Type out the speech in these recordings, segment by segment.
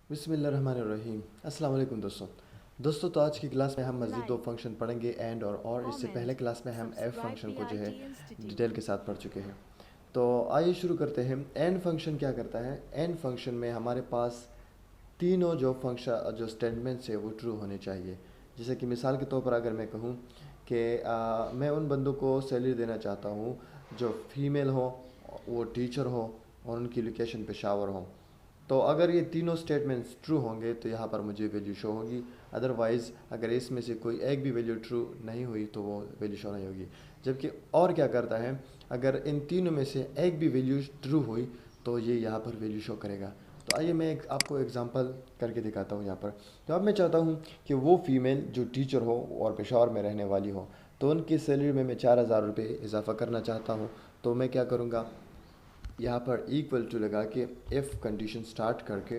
बिस्मिल्लाहिर्रहमानिर्रहीम। अस्सलाम वालेकुम दोस्तों तो आज की क्लास में हम मज़ीद दो Like, फंक्शन पढ़ेंगे एंड और इससे पहले comment, क्लास में हम एफ subscribe फंक्शन the को जो है IT Institute. डिटेल के साथ पढ़ चुके हैं। तो आइए शुरू करते हैं। एंड फंक्शन क्या करता है? एंड फंक्शन में हमारे पास तीनों जो स्टेटमेंट्स है वो ट्रू होने चाहिए। जैसे कि मिसाल के तौर पर अगर मैं कहूँ कि मैं उन बंदों को सैलरी देना चाहता हूँ जो फीमेल हो, वो टीचर हो और उनकी लोकेशन पेशावर हो। तो अगर ये तीनों स्टेटमेंट्स ट्रू होंगे तो यहाँ पर मुझे वैल्यू शो होगी। अदरवाइज़ अगर इसमें से कोई एक भी वैल्यू ट्रू नहीं हुई तो वो वैल्यू शो नहीं होगी। जबकि और क्या करता है, अगर इन तीनों में से एक भी वैल्यू ट्रू हुई तो ये यहाँ पर वैल्यू शो करेगा। तो आइए मैं आपको एग्जांपल करके दिखाता हूँ यहाँ पर। तो अब मैं चाहता हूँ कि वो फीमेल जो टीचर हो और पेशावर में रहने वाली हो, तो उनकी सैलरी में मैं 4000 रुपये इजाफ़ा करना चाहता हूँ। तो मैं क्या करूँगा, यहाँ पर इक्वल टू लगा के एफ़ कंडीशन स्टार्ट करके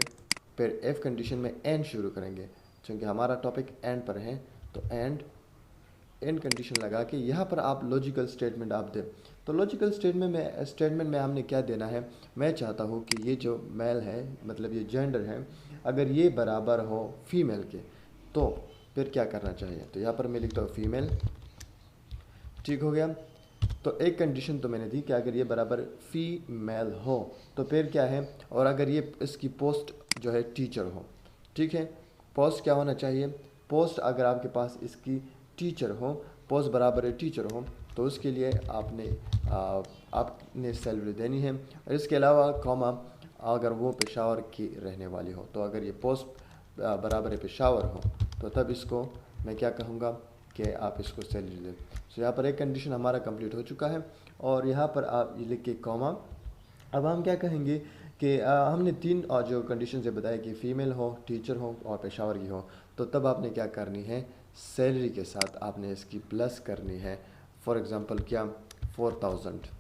फिर एफ़ कंडीशन में एंड शुरू करेंगे, क्योंकि हमारा टॉपिक एंड पर है। तो एंड कंडीशन लगा के यहाँ पर आप लॉजिकल स्टेटमेंट आप दें। तो लॉजिकल स्टेटमेंट में हमने क्या देना है, मैं चाहता हूँ कि ये जो मेल है, मतलब ये जेंडर है, अगर ये बराबर हो फीमेल के तो फिर क्या करना चाहिए। तो यहाँ पर मैं लिखता हूँ फीमेल। ठीक हो गया। तो एक कंडीशन तो मैंने दी कि अगर ये बराबर फीमेल हो तो फिर क्या है, और अगर ये इसकी पोस्ट जो है टीचर हो। ठीक है, पोस्ट क्या होना चाहिए, पोस्ट अगर आपके पास इसकी टीचर हो, पोस्ट बराबर है टीचर हो, तो उसके लिए आपने सैलरी देनी है। और इसके अलावा कॉमा अगर वो पेशावर की रहने वाली हो, तो अगर ये पोस्ट बराबर है पेशावर हो तो तब इसको मैं क्या कहूँगा कि आप इसको सैलरी दें। सो यहाँ पर एक कंडीशन हमारा कंप्लीट हो चुका है और यहाँ पर आप ये लिख के कॉमा। अब हम क्या कहेंगे कि हमने तीन जो कंडीशन से बताया कि फ़ीमेल हो, टीचर हो और पेशावर की हो, तो तब आपने क्या करनी है, सैलरी के साथ आपने इसकी प्लस करनी है। फॉर एग्ज़ाम्पल क्या, 4000।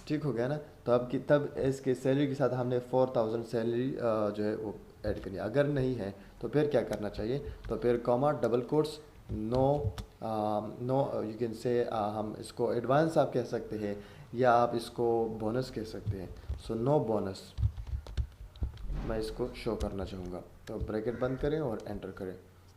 ठीक हो गया ना। तो अब की तब इसके सैलरी के साथ हमने 4000 सैलरी जो है वो ऐड करनी है। अगर नहीं है तो फिर क्या करना चाहिए, तो फिर comma double quotes no, no you can say, हम इसको एडवांस आप कह सकते हैं या आप इसको बोनस कह सकते हैं। सो नो बोनस मैं इसको शो करना चाहूँगा। तो ब्रैकेट बंद करें और एंटर करें।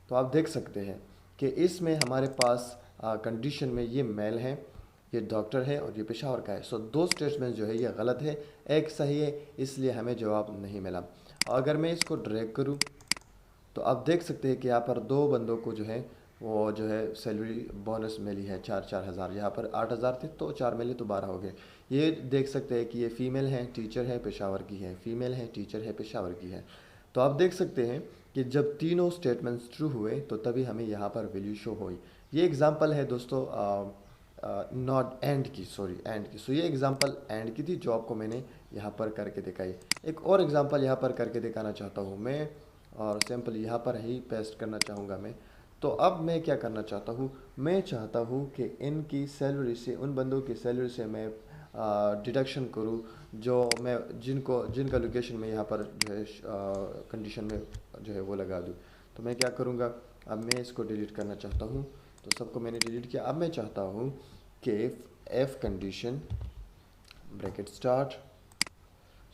तो आप देख सकते हैं कि इसमें हमारे पास कंडीशन में ये मेल है, ये डॉक्टर है और ये पेशावर का है। सो दो स्टेटमेंट जो है ये गलत है, एक सही है, इसलिए हमें जवाब नहीं मिला। अगर मैं इसको ड्रैग करूँ तो आप देख सकते हैं कि यहाँ पर दो बंदों को जो है वो जो है सैलरी बोनस मिली है 4,000। यहाँ पर 8,000 थे तो 4 मिले तो 12 हो गए। ये देख सकते हैं कि ये फ़ीमेल है, टीचर है, पेशावर की है, फ़ीमेल है, टीचर है, पेशावर की है। तो आप देख सकते हैं कि जब तीनों स्टेटमेंट्स ट्रू हुए तो तभी हमें यहाँ पर वैल्यू शो हुई। ये एग्जांपल है दोस्तों नॉट एंड की, सॉरी एंड की। सो ये एग्जांपल एंड की थी जो आपको मैंने यहाँ पर करके दिखाई। एक और एग्जांपल यहाँ पर करके दिखाना चाहता हूँ मैं, और सैम्पल यहाँ पर ही पेस्ट करना चाहूँगा मैं। तो अब मैं क्या करना चाहता हूँ, मैं चाहता हूँ कि इनकी सैलरी से, उन बंदों की सैलरी से मैं डिडक्शन करूँ जो मैं जिनका लोकेशन में यहाँ पर जो है कंडीशन में जो है वो लगा दूँ। तो मैं क्या करूँगा, अब मैं इसको डिलीट करना चाहता हूँ। तो सबको मैंने डिलीट किया। अब मैं चाहता हूँ कि F condition bracket start,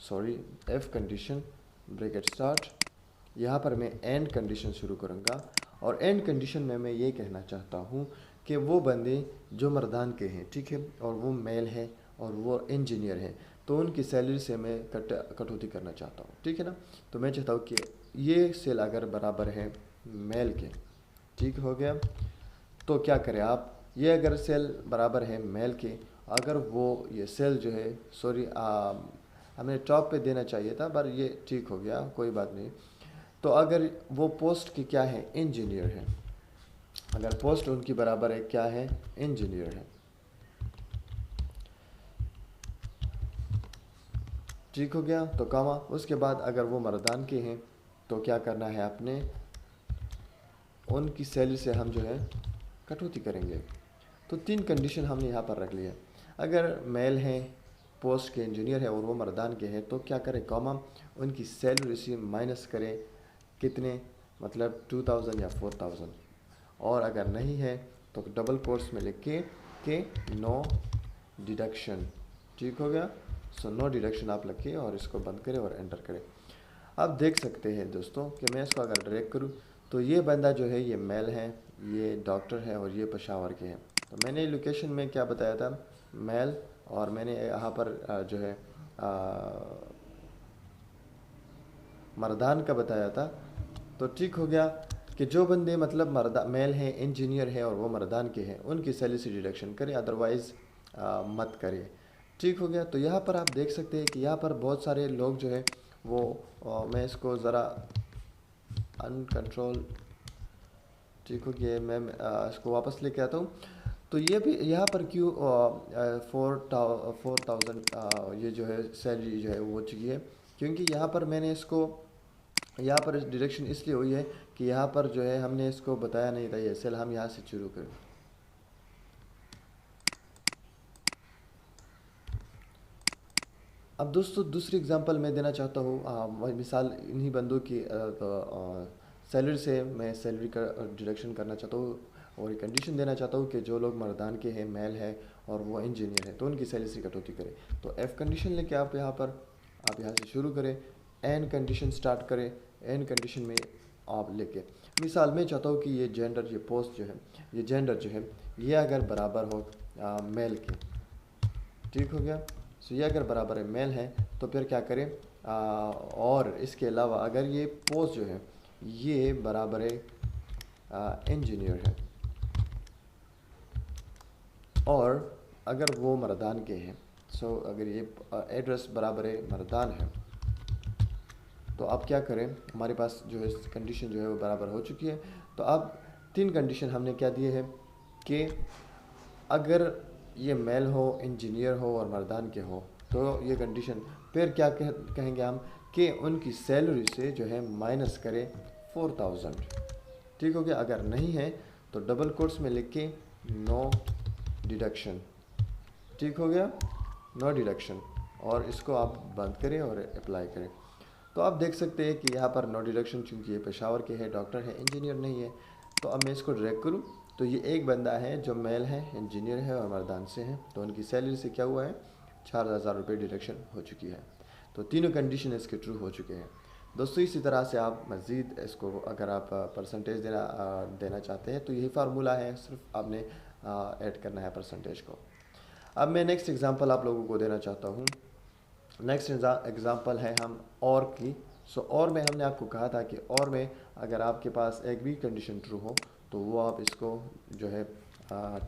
sorry F condition bracket start, यहाँ पर मैं एंड कंडीशन शुरू करूँगा। और एंड कंडीशन में मैं ये कहना चाहता हूँ कि वो बंदे जो मर्दान के हैं, ठीक है, और वो मेल है और वो इंजीनियर हैं, तो उनकी सैलरी से मैं कटौती करना चाहता हूँ। ठीक है ना। तो मैं चाहता हूँ कि ये सेल अगर बराबर है मेल के, ठीक हो गया, तो क्या करें आप, ये अगर सेल बराबर है मेल के, अगर वो ये सेल जो है, सॉरी हमें टॉप पे देना चाहिए था पर ये ठीक हो गया, कोई बात नहीं। तो अगर वो पोस्ट की क्या है, इंजीनियर है, अगर पोस्ट उनकी बराबर है क्या है, इंजीनियर है, ठीक हो गया। तो कामा उसके बाद अगर वो मर्दान के हैं तो क्या करना है आपने, उनकी सैलरी से हम जो है कटौती करेंगे। तो तीन कंडीशन हमने यहाँ पर रख लिया। अगर मेल हैं, पोस्ट के इंजीनियर है और वो मर्दान के हैं तो क्या करें, कॉमा उनकी सैलरी से माइनस करें कितने, मतलब 2000 या 4000। और अगर नहीं है तो डबल कोर्स में लिख के नो डिडक्शन। ठीक हो गया। सो नो डिडक्शन आप लिखिए और इसको बंद करें और एंटर करें। आप देख सकते हैं दोस्तों कि मैं इसको अगर ड्रैग करूं तो ये बंदा जो है ये मेल है, ये डॉक्टर है और ये पेशावर के हैं। तो मैंने लोकेशन में क्या बताया था, मेल, और मैंने यहाँ पर जो है मर्दान का बताया था। तो ठीक हो गया कि जो बंदे मतलब मर्दा मेल हैं, इंजीनियर है और वो मर्दान के हैं, उनकी सैलरी से डिडक्शन करें, अदरवाइज़ मत करिए। ठीक हो गया। तो यहाँ पर आप देख सकते हैं कि यहाँ पर बहुत सारे लोग जो है वो मैं इसको ज़रा अनकंट्रोल, ठीक हो गया, मैं इसको वापस लेके आता हूँ। तो ये भी यहाँ पर क्यों 4,000 ये जो है सैलरी जो है वो हो चुकी है, क्योंकि यहाँ पर मैंने इसको यहाँ पर डिडक्शन इसलिए हुई है कि यहाँ पर जो है हमने इसको बताया नहीं था ये सेल। हम यहाँ से शुरू करें। अब दोस्तों दूसरी एग्जांपल मैं देना चाहता हूँ, मिसाल इन्हीं बंदों की सैलरी से मैं सैलरी का डिडक्शन करना चाहता हूँ और एक कंडीशन देना चाहता हूँ कि जो लोग मर्दान के हैं, मेल है और वो इंजीनियर है, तो उनकी सैलरी से कटौती करें। तो एफ कंडीशन लेके आप यहाँ से शुरू करें, एन कंडीशन स्टार्ट करें, एन कंडीशन में आप लेके मिसाल मैं चाहता हूँ कि ये जेंडर, ये पोस्ट जो है, ये जेंडर जो है ये अगर बराबर हो मेल के, ठीक हो गया। सो ये अगर बराबर है मेल है तो फिर क्या करें, और इसके अलावा अगर ये पोस्ट जो है ये बराबर है इंजीनियर है और अगर वो मर्दान के हैं, सो अगर ये एड्रेस बराबर है मर्दान है, तो अब क्या करें, हमारे पास जो है कंडीशन जो है वो बराबर हो चुकी है। तो अब 3 कंडीशन हमने क्या दिए हैं कि अगर ये मेल हो, इंजीनियर हो और मर्दान के हो, तो ये कंडीशन फिर क्या कहेंगे हम कि उनकी सैलरी से जो है माइनस करें 4,000। ठीक हो गया। अगर नहीं है तो डबल कोट्स में लिख के नो डिडक्शन। ठीक हो गया, नो डिडक्शन, और इसको आप बंद करें और अप्लाई करें। तो आप देख सकते हैं कि यहाँ पर नो डिडक्शन, चूँकि ये पेशावर के है, डॉक्टर है, इंजीनियर नहीं है। तो अब मैं इसको ड्रैग करूँ तो ये एक बंदा है जो मेल है, इंजीनियर है और मर्दान से है, तो उनकी सैलरी से क्या हुआ है, 4,000 रुपये डिडक्शन हो चुकी है। तो तीनों कंडीशन इसके ट्रू हो चुके हैं। दोस्तों इसी तरह से आप मज़ीद इसको अगर आप परसेंटेज देना चाहते हैं तो यही फार्मूला है, सिर्फ आपने ऐड करना है परसेंटेज को। अब मैं नेक्स्ट एग्जांपल आप लोगों को देना चाहता हूँ। नेक्स्ट एग्जांपल है हम और की। सो और में हमने आपको कहा था कि और में अगर आपके पास एक भी कंडीशन ट्रू हो तो वो आप इसको जो है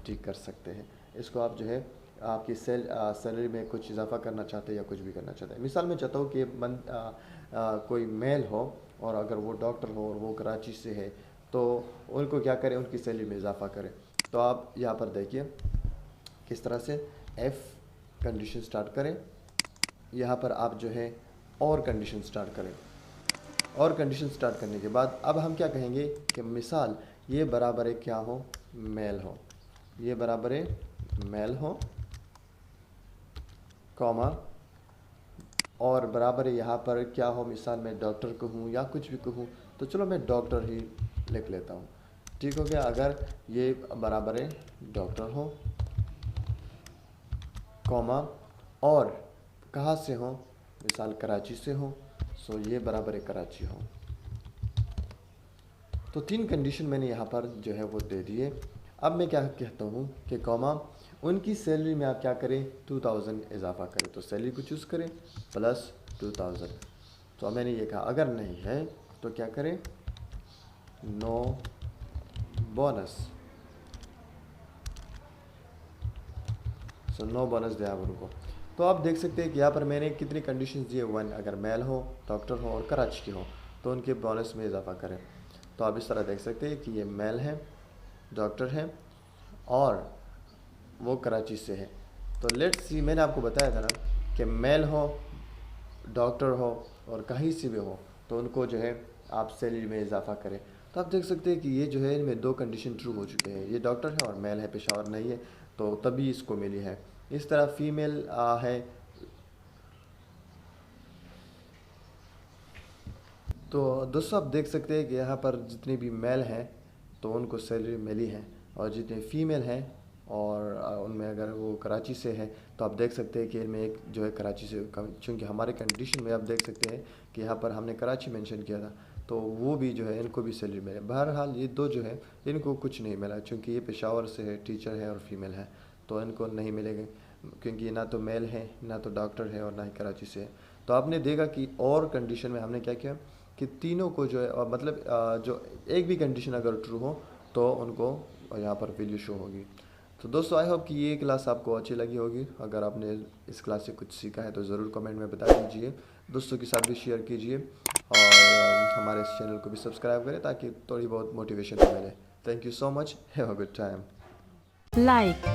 ठीक कर सकते हैं। इसको आप जो है आपकी सैलरी में कुछ इजाफा करना चाहते हैं या कुछ भी करना चाहते हैं। मिसाल मैं चाहता हूँ कि कोई मेल हो और अगर वो डॉक्टर हो और वो कराची से है, तो उनको क्या करें, उनकी सैलरी में इजाफा करें। तो आप यहाँ पर देखिए किस तरह से एफ़ कंडीशन स्टार्ट करें, यहाँ पर आप जो है और कंडीशन स्टार्ट करें। और कंडीशन स्टार्ट करने के बाद अब हम क्या कहेंगे कि मिसाल ये बराबर है क्या हो, मेल हो, ये बराबर है मेल हो, कॉमा, और बराबर है यहाँ पर क्या हो, मिसाल मैं डॉक्टर कहूँ या कुछ भी कहूँ, तो चलो मैं डॉक्टर ही लिख लेता हूँ। ठीक हो गया। अगर ये बराबर है डॉक्टर हो, कॉमा, और कहाँ से हो, मिसाल कराची से हो, सो ये बराबर है कराची हो। तो 3 कंडीशन मैंने यहाँ पर जो है वो दे दिए। अब मैं क्या कहता हूँ कि कॉमा, उनकी सैलरी में आप क्या करें, 2,000 इजाफा करें। तो सैलरी को चूज़ करें प्लस 2,000। तो मैंने ये कहा अगर नहीं है तो क्या करें, no bonus. So no bonus दिया उनको। तो आप देख सकते हैं कि यहाँ पर मैंने कितनी कंडीशंस दिए, 1 अगर मेल हो, डॉक्टर हो और कराची के हो तो उनके बोनस में इजाफा करें। तो आप इस तरह देख सकते हैं कि ये मेल है, डॉक्टर है और वो कराची से है। तो लेट्स सी, मैंने आपको बताया था ना कि मेल हो, डॉक्टर हो और कहीं से भी हो तो उनको जो है आप सैलरी में इजाफा करें। तो आप देख सकते हैं कि ये जो है इनमें 2 कंडीशन ट्रू हो चुके हैं, ये डॉक्टर है और मेल है, पेशावर नहीं है, तो तभी इसको मिली है। इस तरह फीमेल है, तो दोस्तों आप देख सकते हैं कि यहाँ पर जितने भी मेल हैं तो उनको सैलरी मिली है और जितने फीमेल हैं और उनमें अगर वो कराची से है तो आप देख सकते हैं कि इनमें एक जो है कराची से, चूँकि हमारे कंडीशन में आप देख सकते हैं कि यहाँ पर हमने कराची मेंशन किया था, तो वो भी जो है इनको भी सैलरी मिले। बहरहाल ये दो जो है इनको कुछ नहीं मिला, चूँकि ये पेशावर से है, टीचर है और फीमेल है, तो इनको नहीं मिलेंगे, क्योंकि ना तो मेल है, ना तो डॉक्टर है, और ना ही कराची से है। तो आपने देखा कि और कंडीशन में हमने क्या किया कि तीनों को जो है मतलब जो एक भी कंडीशन अगर ट्रू हो तो उनको यहाँ पर वैल्यू शो होगी। तो दोस्तों आई होप कि ये क्लास आपको अच्छी लगी होगी। अगर आपने इस क्लास से कुछ सीखा है तो ज़रूर कमेंट में बता दीजिए, दोस्तों के साथ भी शेयर कीजिए, और हमारे इस चैनल को भी सब्सक्राइब करें ताकि थोड़ी बहुत मोटिवेशन मिले। Thank you so much, have a good time. Like,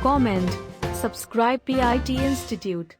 comment, subscribe PIT Institute.